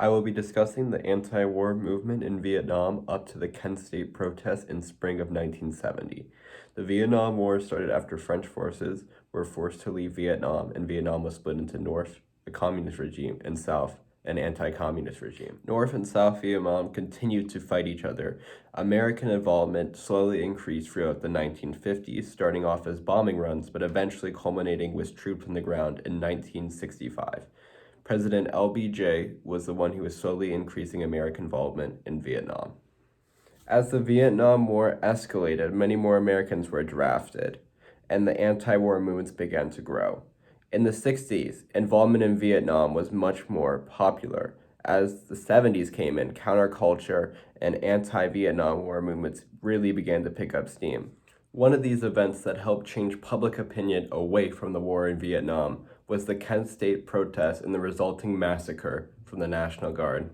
I will be discussing the anti-war movement in Vietnam up to the Kent State protests in spring of 1970. The Vietnam War started after French forces were forced to leave Vietnam, and Vietnam was split into North, a communist regime, and South, an anti-communist regime. North and South Vietnam continued to fight each other. American involvement slowly increased throughout the 1950s, starting off as bombing runs, but eventually culminating with troops on the ground in 1965. President LBJ was the one who was slowly increasing American involvement in Vietnam. As the Vietnam War escalated, many more Americans were drafted, and the anti-war movements began to grow. In the 60s, involvement in Vietnam was much more popular. As the 70s came in, counterculture and anti-Vietnam War movements really began to pick up steam. One of these events that helped change public opinion away from the war in Vietnam was the Kent State protests and the resulting massacre from the National Guard.